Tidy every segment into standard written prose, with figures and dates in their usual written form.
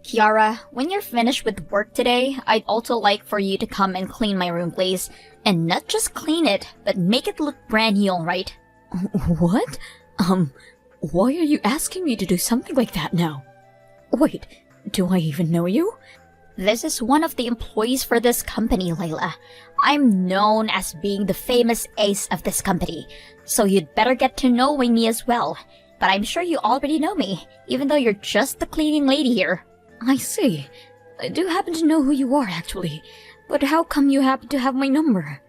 Kiara, when you're finished with work today, I'd also like for you to come and clean my room, please. And not just clean it, but make it look brand new, alright? What? Why are you asking me to do something like that now? Wait, do I even know you? This is one of the employees for this company, Layla. I'm known as being the famous ace of this company, so you'd better get to knowing me as well. But I'm sure you already know me, even though you're just the cleaning lady here. I see. I do happen to know who you are, actually. But how come you happen to have my number?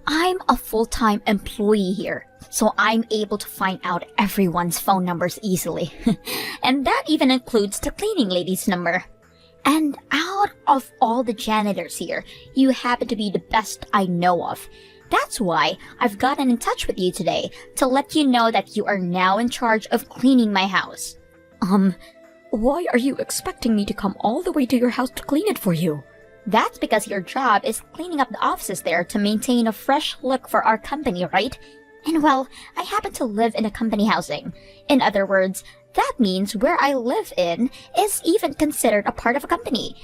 I'm a full-time employee here, so I'm able to find out everyone's phone numbers easily. And that even includes the cleaning lady's number. And out of all the janitors here, you happen to be the best I know of. That's why I've gotten in touch with you today to let you know that you are now in charge of cleaning my house. Why are you expecting me to come all the way to your house to clean it for you? That's because your job is cleaning up the offices there to maintain a fresh look for our company, right? And well, I happen to live in a company housing. In other words, that means where I live in is even considered a part of a company.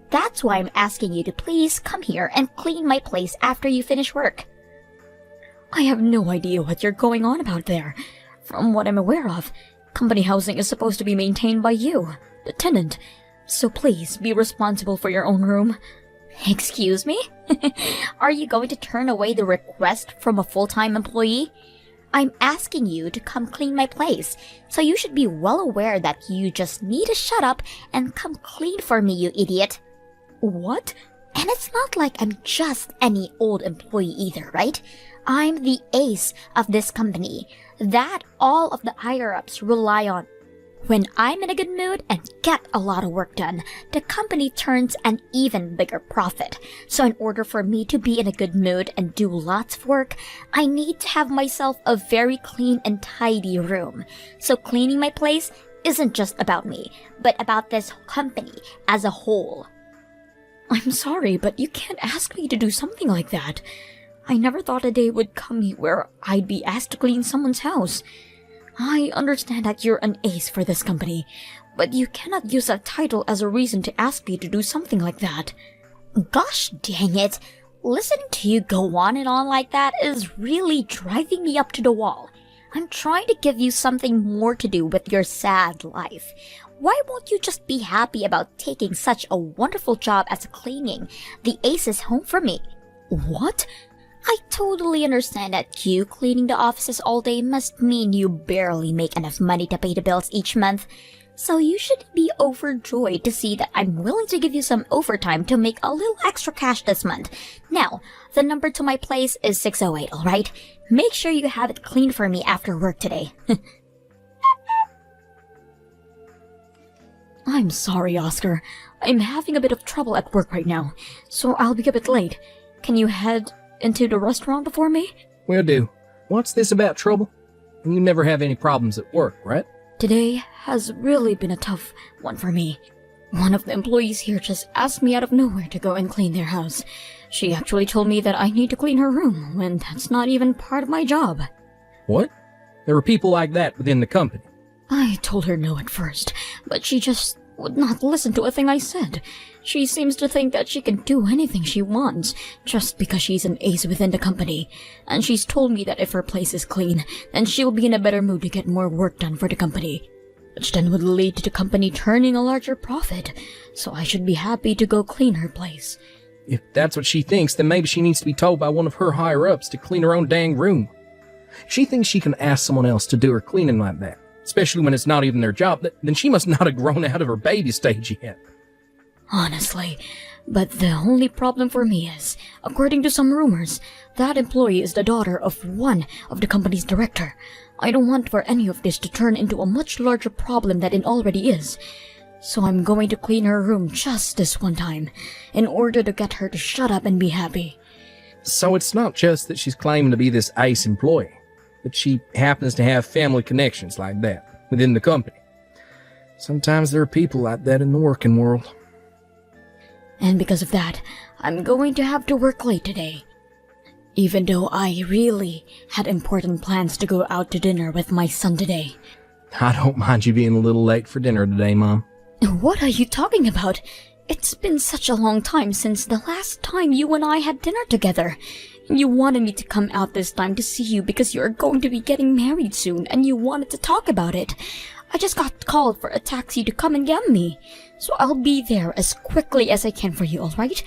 That's why I'm asking you to please come here and clean my place after you finish work. I have no idea what you're going on about there. From what I'm aware of, company housing is supposed to be maintained by you, the tenant. So please be responsible for your own room. Excuse me? Are you going to turn away the request from a full-time employee? I'm asking you to come clean my place, so you should be well aware that you just need to shut up and come clean for me, you idiot. What? And it's not like I'm just any old employee either, right? I'm the ace of this company that all of the higher-ups rely on. When I'm in a good mood and get a lot of work done, the company turns an even bigger profit. So in order for me to be in a good mood and do lots of work, I need to have myself a very clean and tidy room. So cleaning my place isn't just about me, but about this company as a whole. I'm sorry, but you can't ask me to do something like that. I never thought a day would come where I'd be asked to clean someone's house. I understand that you're an ace for this company, but you cannot use that title as a reason to ask me to do something like that. Gosh dang it, listening to you go on and on like that is really driving me up to the wall. I'm trying to give you something more to do with your sad life. Why won't you just be happy about taking such a wonderful job as cleaning the ace's home for me? What? I totally understand that you cleaning the offices all day must mean you barely make enough money to pay the bills each month. So you should be overjoyed to see that I'm willing to give you some overtime to make a little extra cash this month. Now, the number to my place is 608, alright? Make sure you have it cleaned for me after work today. I'm sorry, Oscar. I'm having a bit of trouble at work right now, so I'll be a bit late. Can you head into the restaurant before me? Will do. What's this about trouble? You never have any problems at work, right? Today has really been a tough one for me. One of the employees here just asked me out of nowhere to go and clean their house. She actually told me that I need to clean her room, when that's not even part of my job. What? There are people like that within the company. I told her no at first, but she just would not listen to a thing I said. She seems to think that she can do anything she wants, just because she's an ace within the company. And she's told me that if her place is clean, then she'll be in a better mood to get more work done for the company. Which then would lead to the company turning a larger profit, so I should be happy to go clean her place. If that's what she thinks, then maybe she needs to be told by one of her higher-ups to clean her own dang room. She thinks she can ask someone else to do her cleaning like that, especially when it's not even their job, then she must not have grown out of her baby stage yet. Honestly, but the only problem for me is, according to some rumors, that employee is the daughter of one of the company's director. I don't want for any of this to turn into a much larger problem than it already is. So I'm going to clean her room just this one time, in order to get her to shut up and be happy. So it's not just that she's claiming to be this ace employee, but she happens to have family connections like that within the company. Sometimes there are people like that in the working world. And because of that, I'm going to have to work late today. Even though I really had important plans to go out to dinner with my son today. I don't mind you being a little late for dinner today, Mom. What are you talking about? It's been such a long time since the last time you and I had dinner together. You wanted me to come out this time to see you because you're going to be getting married soon and you wanted to talk about it. I just got called for a taxi to come and get me, so I'll be there as quickly as I can for you, alright?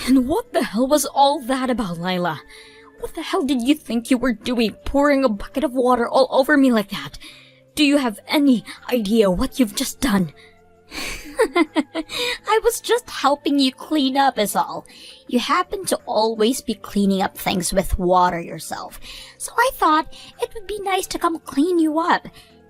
And what the hell was all that about, Lila? What the hell did you think you were doing, pouring a bucket of water all over me like that? Do you have any idea what you've just done? I was just helping you clean up is all. You happen to always be cleaning up things with water yourself, so I thought it would be nice to come clean you up.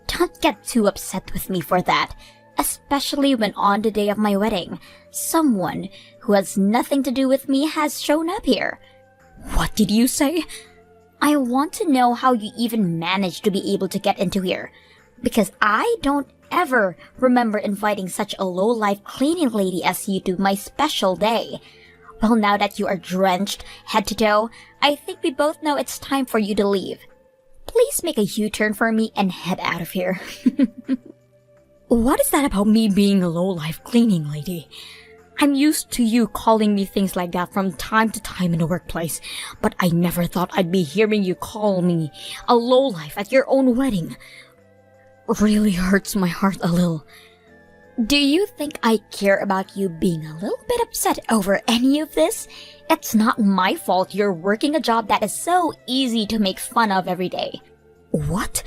Don't get too upset with me for that, especially when on the day of my wedding, someone who has nothing to do with me has shown up here. What did you say? I want to know how you even managed to be able to get into here, because I don't ever remember inviting such a low-life cleaning lady as you to my special day. Well, now that you are drenched head to toe, I think we both know it's time for you to leave. Please make a U-turn for me and head out of here. What is that about me being a low-life cleaning lady? I'm used to you calling me things like that from time to time in the workplace, but I never thought I'd be hearing you call me a lowlife at your own wedding. Really hurts my heart a little. Do you think I care about you being a little bit upset over any of this? It's not my fault you're working a job that is so easy to make fun of every day. What?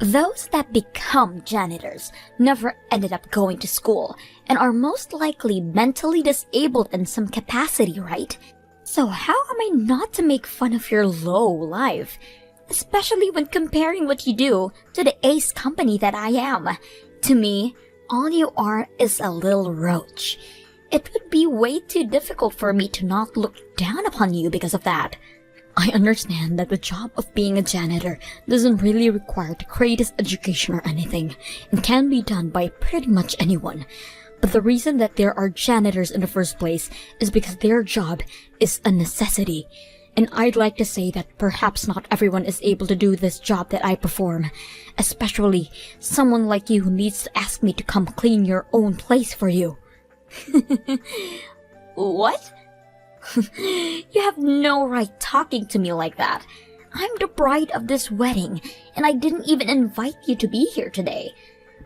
Those that become janitors never ended up going to school and are most likely mentally disabled in some capacity, right? So how am I not to make fun of your low life? Especially when comparing what you do to the ace company that I am. To me, all you are is a little roach. It would be way too difficult for me to not look down upon you because of that. I understand that the job of being a janitor doesn't really require the greatest education or anything, and can be done by pretty much anyone. But the reason that there are janitors in the first place is because their job is a necessity. And I'd like to say that perhaps not everyone is able to do this job that I perform, especially someone like you who needs to ask me to come clean your own place for you. What? You have no right talking to me like that. I'm the bride of this wedding, and I didn't even invite you to be here today.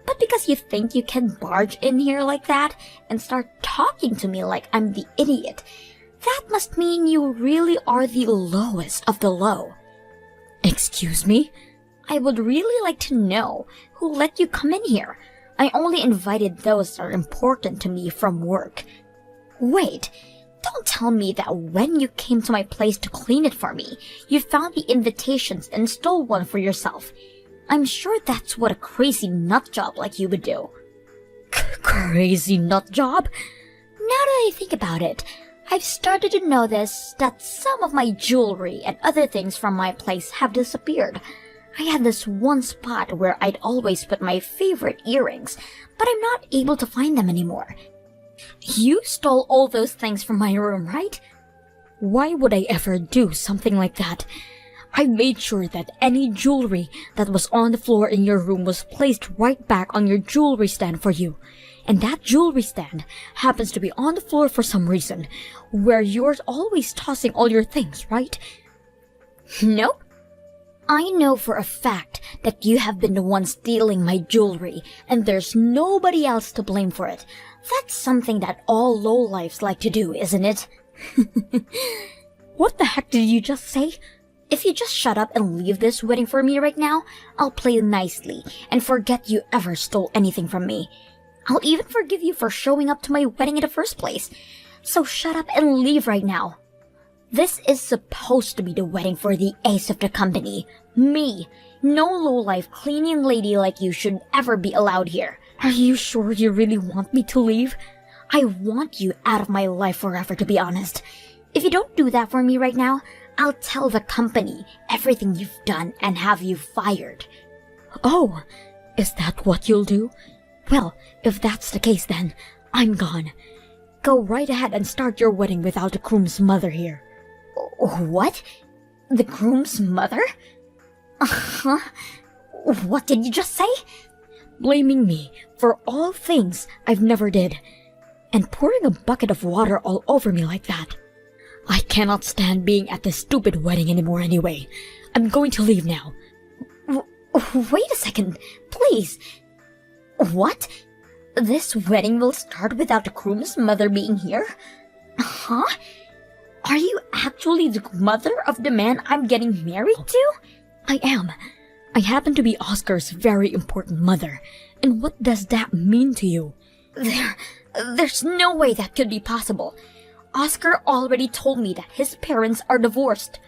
But because you think you can barge in here like that and start talking to me like I'm the idiot, that must mean you really are the lowest of the low. Excuse me? I would really like to know who let you come in here. I only invited those that are important to me from work. Wait, don't tell me that when you came to my place to clean it for me, you found the invitations and stole one for yourself. I'm sure that's what a crazy nut job like you would do. Crazy nut job? Now that I think about it, I've started to notice that some of my jewelry and other things from my place have disappeared. I had this one spot where I'd always put my favorite earrings, but I'm not able to find them anymore. You stole all those things from my room, right? Why would I ever do something like that? I made sure that any jewelry that was on the floor in your room was placed right back on your jewelry stand for you. And that jewelry stand happens to be on the floor for some reason, where you're always tossing all your things, right? Nope. I know for a fact that you have been the one stealing my jewelry, and there's nobody else to blame for it. That's something that all lowlifes like to do, isn't it? What the heck did you just say? If you just shut up and leave this wedding for me right now, I'll play nicely and forget you ever stole anything from me. I'll even forgive you for showing up to my wedding in the first place. So shut up and leave right now. This is supposed to be the wedding for the ace of the company. Me. No lowlife cleaning lady like you should ever be allowed here. Are you sure you really want me to leave? I want you out of my life forever, to be honest. If you don't do that for me right now, I'll tell the company everything you've done and have you fired. Oh, is that what you'll do? Well, if that's the case then, I'm gone. Go right ahead and start your wedding without the groom's mother here. What? The groom's mother? What did you just say? Blaming me for all things I've never did, and pouring a bucket of water all over me like that. I cannot stand being at this stupid wedding anymore anyway. I'm going to leave now. Wait a second, please. What? This wedding will start without the groom's mother being here? Huh? Are you actually the mother of the man I'm getting married to? I am. I happen to be Oscar's very important mother. And what does that mean to you? There's no way that could be possible. Oscar already told me that his parents are divorced.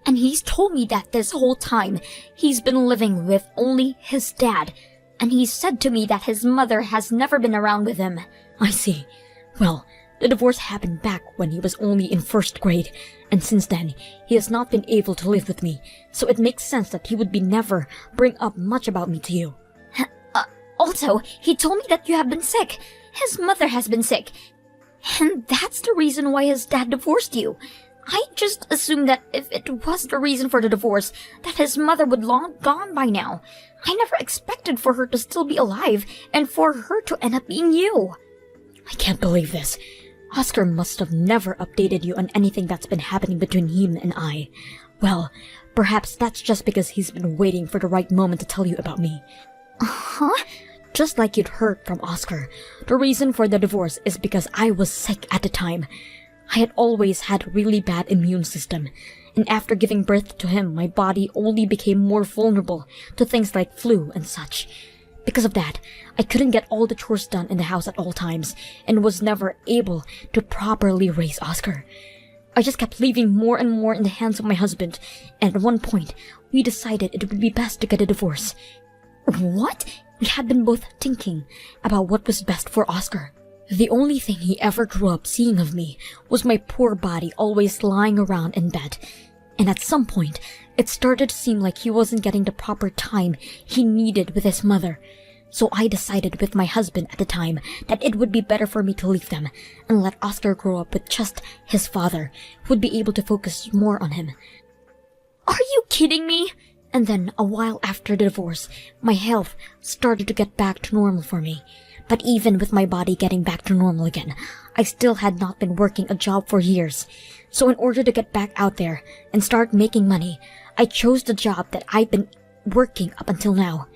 And he's told me that this whole time, he's been living with only his dad. And he said to me that his mother has never been around with him. I see. Well, the divorce happened back when he was only in first grade, and since then, he has not been able to live with me, so it makes sense that he would be never bring up much about me to you. Also, he told me that you have been sick. His mother has been sick. And that's the reason why his dad divorced you. I just assumed that if it was the reason for the divorce, that his mother would long gone by now. I never expected for her to still be alive, and for her to end up being you. I can't believe this. Oscar must have never updated you on anything that's been happening between him and I. Well, perhaps that's just because he's been waiting for the right moment to tell you about me. Huh? Just like you'd heard from Oscar, the reason for the divorce is because I was sick at the time. I had always had a really bad immune system, and after giving birth to him, my body only became more vulnerable to things like flu and such. Because of that, I couldn't get all the chores done in the house at all times, and was never able to properly raise Oscar. I just kept leaving more and more in the hands of my husband, and at one point, we decided it would be best to get a divorce. What? We had been both thinking about what was best for Oscar. The only thing he ever grew up seeing of me was my poor body always lying around in bed. And at some point, it started to seem like he wasn't getting the proper time he needed with his mother. So I decided with my husband at the time that it would be better for me to leave them and let Oscar grow up with just his father, who would be able to focus more on him. Are you kidding me? And then, a while after the divorce, my health started to get back to normal for me. But even with my body getting back to normal again, I still had not been working a job for years. So in order to get back out there and start making money, I chose the job that I've been working up until now.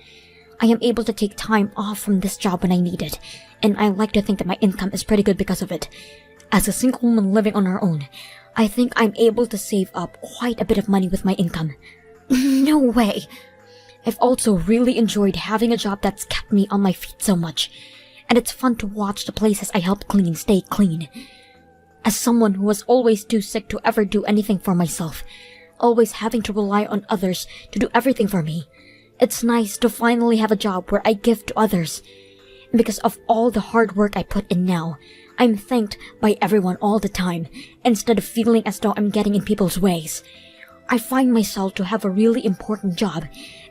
I am able to take time off from this job when I need it, and I like to think that my income is pretty good because of it. As a single woman living on her own, I think I'm able to save up quite a bit of money with my income. No way. I've also really enjoyed having a job that's kept me on my feet so much, and it's fun to watch the places I help clean stay clean. As someone who was always too sick to ever do anything for myself, always having to rely on others to do everything for me, it's nice to finally have a job where I give to others. And because of all the hard work I put in now, I'm thanked by everyone all the time, instead of feeling as though I'm getting in people's ways. I find myself to have a really important job,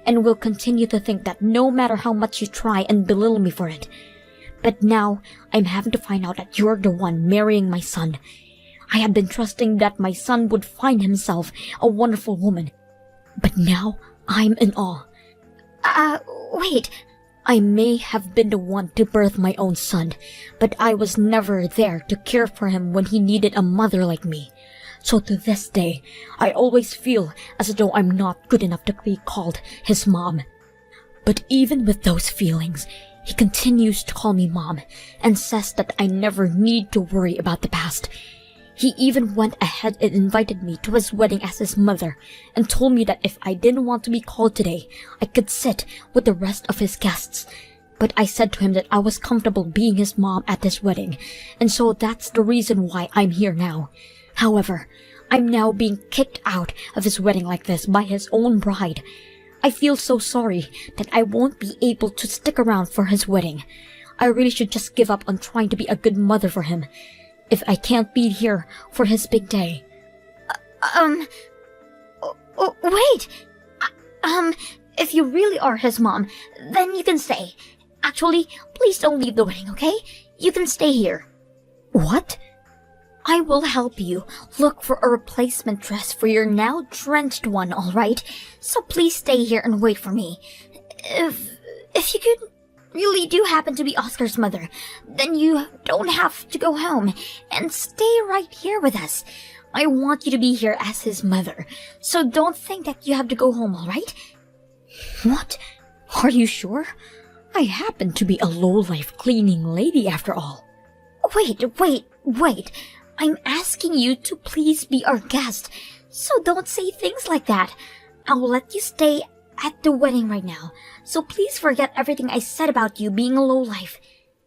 and will continue to think that no matter how much you try and belittle me for it. But now, I'm having to find out that you're the one marrying my son. I had been trusting that my son would find himself a wonderful woman. But now, I'm in awe. Wait. I may have been the one to birth my own son, but I was never there to care for him when he needed a mother like me. So to this day, I always feel as though I'm not good enough to be called his mom. But even with those feelings, he continues to call me mom and says that I never need to worry about the past. He even went ahead and invited me to his wedding as his mother and told me that if I didn't want to be called today, I could sit with the rest of his guests. But I said to him that I was comfortable being his mom at this wedding, and so that's the reason why I'm here now. However, I'm now being kicked out of his wedding like this by his own bride. I feel so sorry that I won't be able to stick around for his wedding. I really should just give up on trying to be a good mother for him, if I can't be here for his big day. Wait! If you really are his mom, then you can stay. Actually, please don't leave the wedding, okay? You can stay here. What? I will help you look for a replacement dress for your now drenched one, alright? So please stay here and wait for me. If you could really do happen to be Oscar's mother, then you don't have to go home and stay right here with us. I want you to be here as his mother, so don't think that you have to go home, alright? What? Are you sure? I happen to be a low-life cleaning lady after all. Wait. I'm asking you to please be our guest, so don't say things like that. I'll let you stay at the wedding right now, so please forget everything I said about you being a lowlife.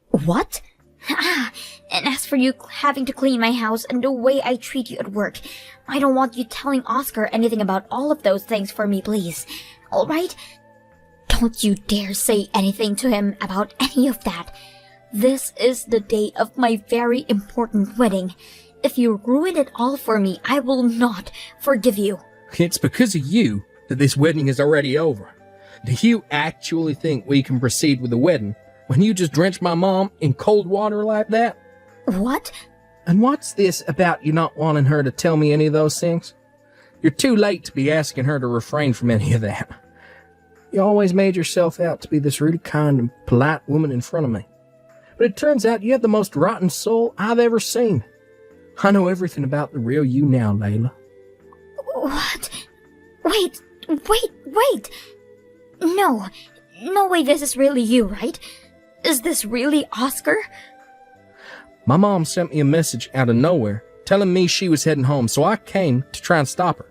What? And as for you having to clean my house and the way I treat you at work, I don't want you telling Oscar anything about all of those things for me, please. Alright? Don't you dare say anything to him about any of that. This is the day of my very important wedding. If you ruin it all for me, I will not forgive you. It's because of you that this wedding is already over. Do you actually think we can proceed with the wedding when you just drenched my mom in cold water like that? What? And what's this about you not wanting her to tell me any of those things? You're too late to be asking her to refrain from any of that. You always made yourself out to be this really kind and polite woman in front of me. But it turns out you have the most rotten soul I've ever seen. I know everything about the real you now, Layla. What? Wait. No way this is really you, right? Is this really Oscar? My mom sent me a message out of nowhere telling me she was heading home, so I came to try and stop her.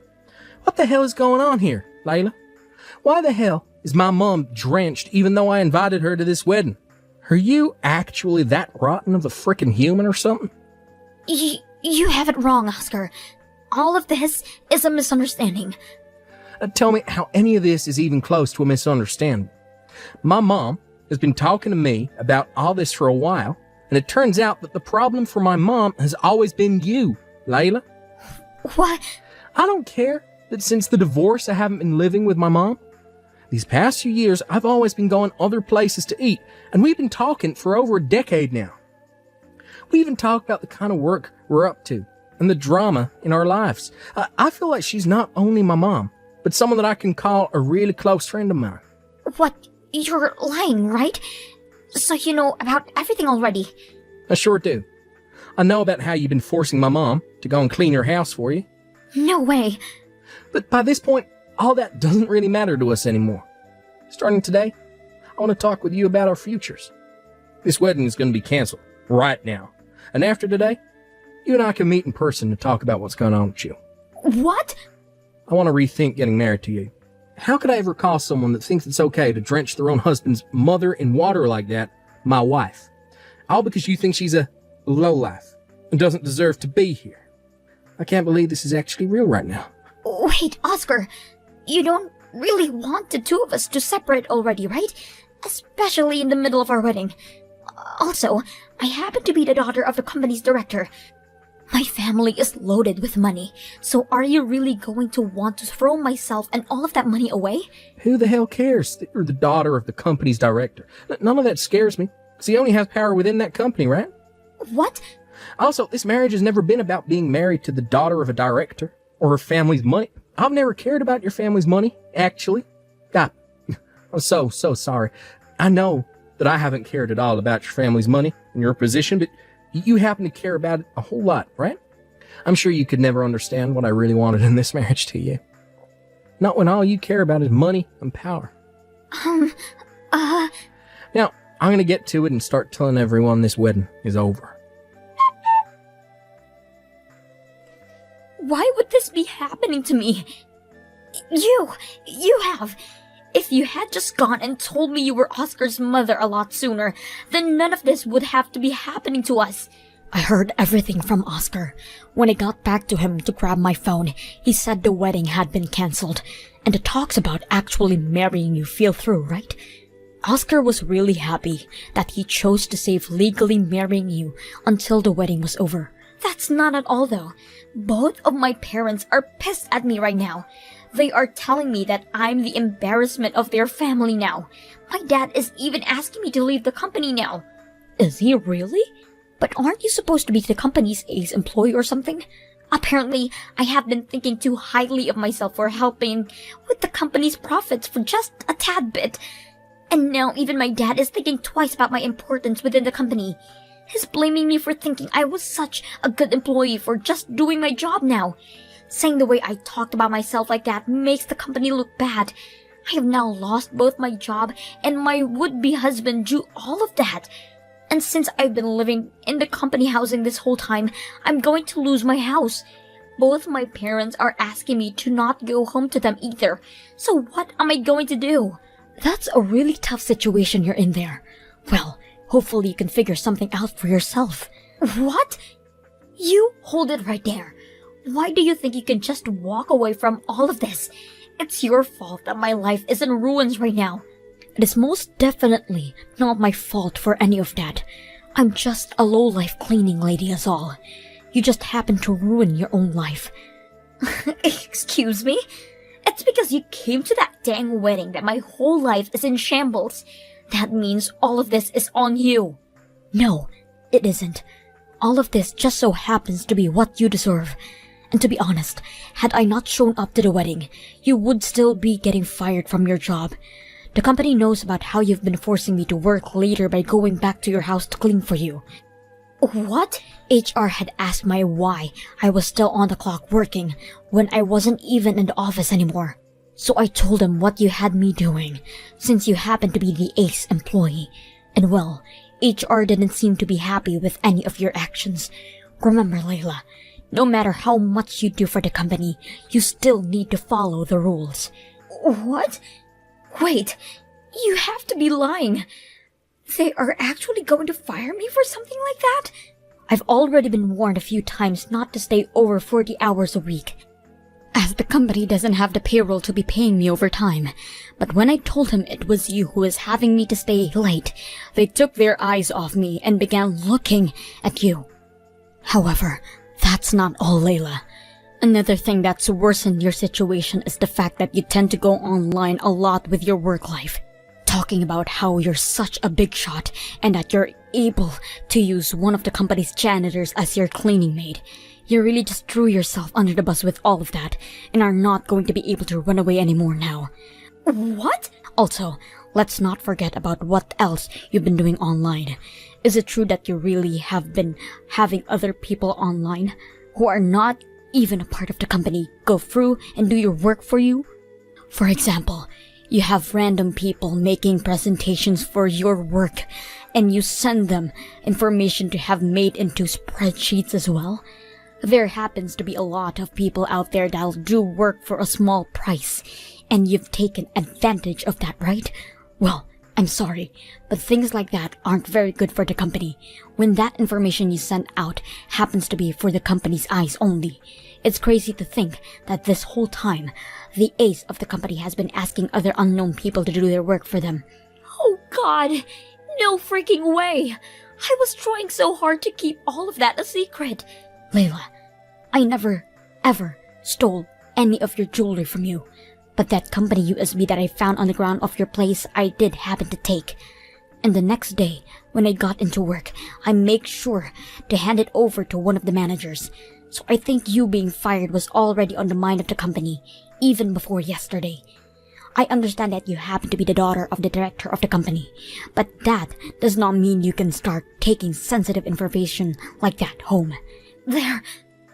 What the hell is going on here, Layla? Why the hell is my mom drenched even though I invited her to this wedding? Are you actually that rotten of a frickin' human or something? You have it wrong, Oscar. All of this is a misunderstanding. Tell me how any of this is even close to a misunderstanding. My mom has been talking to me about all this for a while, and it turns out that the problem for my mom has always been you, Layla. What? I don't care that since the divorce I haven't been living with my mom. These past few years, I've always been going other places to eat, and we've been talking for over a decade now. We even talk about the kind of work we're up to and the drama in our lives. I feel like she's not only my mom, but someone that I can call a really close friend of mine. What? You're lying, right? So you know about everything already. I sure do. I know about how you've been forcing my mom to go and clean your house for you. No way. But by this point, all that doesn't really matter to us anymore. Starting today, I want to talk with you about our futures. This wedding is going to be canceled right now. And after today, you and I can meet in person to talk about what's going on with you. What? I want to rethink getting married to you. How could I ever call someone that thinks it's okay to drench their own husband's mother in water like that my wife? All because you think she's a lowlife and doesn't deserve to be here. I can't believe this is actually real right now. Wait, Oscar. You don't really want the two of us to separate already, right? Especially in the middle of our wedding. Also, I happen to be the daughter of the company's director. My family is loaded with money, so are you really going to want to throw myself and all of that money away? Who the hell cares that you're the daughter of the company's director? None of that scares me, because he only has power within that company, right? What? Also, this marriage has never been about being married to the daughter of a director or her family's money. I've never cared about your family's money, actually. God, I'm so sorry. I know that I haven't cared at all about your family's money and your position, but you happen to care about it a whole lot, right? I'm sure you could never understand what I really wanted in this marriage to you. Not when all you care about is money and power. Now, I'm going to get to it and start telling everyone this wedding is over. Why would this be happening to me? You have. If you had just gone and told me you were Oscar's mother a lot sooner, then none of this would have to be happening to us. I heard everything from Oscar. When I got back to him to grab my phone, he said the wedding had been cancelled, and the talks about actually marrying you fell through, right? Oscar was really happy that he chose to save legally marrying you until the wedding was over. That's not at all, though. Both of my parents are pissed at me right now. They are telling me that I'm the embarrassment of their family now. My dad is even asking me to leave the company now. Is he really? But aren't you supposed to be the company's ace employee or something? Apparently, I have been thinking too highly of myself for helping with the company's profits for just a tad bit. And now even my dad is thinking twice about my importance within the company. He's blaming me for thinking I was such a good employee for just doing my job now. Saying the way I talked about myself like that makes the company look bad. I have now lost both my job and my would-be husband due all of that. And since I've been living in the company housing this whole time, I'm going to lose my house. Both my parents are asking me to not go home to them either. So what am I going to do? That's a really tough situation you're in there. Well, hopefully you can figure something out for yourself. What? You hold it right there. Why do you think you can just walk away from all of this? It's your fault that my life is in ruins right now. It is most definitely not my fault for any of that. I'm just a low-life cleaning lady is all. You just happen to ruin your own life. Excuse me? It's because you came to that dang wedding that my whole life is in shambles. That means all of this is on you. No, it isn't. All of this just so happens to be what you deserve. And to be honest, had I not shown up to the wedding, you would still be getting fired from your job. The company knows about how you've been forcing me to work later by going back to your house to clean for you. What? HR had asked me why I was still on the clock working when I wasn't even in the office anymore. So I told them what you had me doing, since you happened to be the ace employee. And well, HR didn't seem to be happy with any of your actions. Remember, Layla, no matter how much you do for the company, you still need to follow the rules. What? Wait, you have to be lying. They are actually going to fire me for something like that? I've already been warned a few times not to stay over 40 hours a week, as the company doesn't have the payroll to be paying me overtime. But when I told him it was you who was having me to stay late, they took their eyes off me and began looking at you. However, that's not all, Layla. Another thing that's worsened your situation is the fact that you tend to go online a lot with your work life, talking about how you're such a big shot and that you're able to use one of the company's janitors as your cleaning maid. You really just threw yourself under the bus with all of that and are not going to be able to run away anymore now. What? Also, let's not forget about what else you've been doing online. Is it true that you really have been having other people online who are not even a part of the company go through and do your work for you? For example, you have random people making presentations for your work and you send them information to have made into spreadsheets as well. There happens to be a lot of people out there that'll do work for a small price, and you've taken advantage of that, right? Well, I'm sorry, but things like that aren't very good for the company when that information you send out happens to be for the company's eyes only. It's crazy to think that this whole time, the ace of the company has been asking other unknown people to do their work for them. Oh God, no freaking way! I was trying so hard to keep all of that a secret. Layla, I never, ever stole any of your jewelry from you. But that company USB that I found on the ground of your place, I did happen to take. And the next day, when I got into work, I made sure to hand it over to one of the managers. So I think you being fired was already on the mind of the company, even before yesterday. I understand that you happen to be the daughter of the director of the company, but that does not mean you can start taking sensitive information like that home.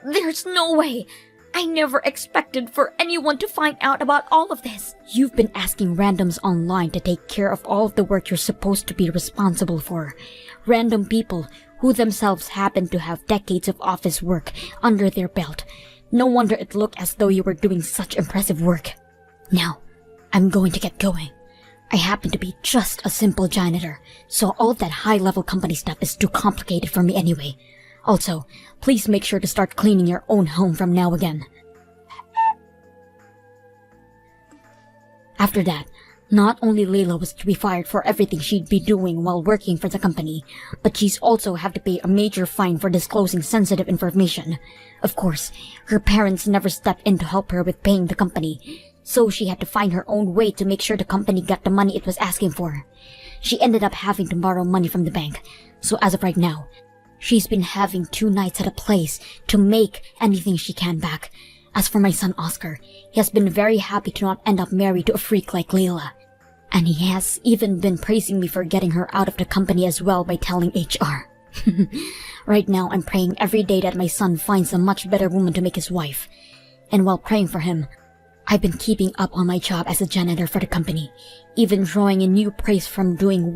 There's no way. I never expected for anyone to find out about all of this. You've been asking randoms online to take care of all of the work you're supposed to be responsible for. Random people who themselves happen to have decades of office work under their belt. No wonder it looked as though you were doing such impressive work. Now, I'm going to get going. I happen to be just a simple janitor, so all of that high-level company stuff is too complicated for me anyway. Also, please make sure to start cleaning your own home from now again. After that, not only Layla was to be fired for everything she'd be doing while working for the company, but she's also have to pay a major fine for disclosing sensitive information. Of course, her parents never stepped in to help her with paying the company, so she had to find her own way to make sure the company got the money it was asking for. She ended up having to borrow money from the bank, so as of right now, she's been having 2 nights at a place to make anything she can back. As for my son Oscar, he has been very happy to not end up married to a freak like Layla. And he has even been praising me for getting her out of the company as well by telling HR. Right now, I'm praying every day that my son finds a much better woman to make his wife. And while praying for him, I've been keeping up on my job as a janitor for the company, even drawing in new praise from doing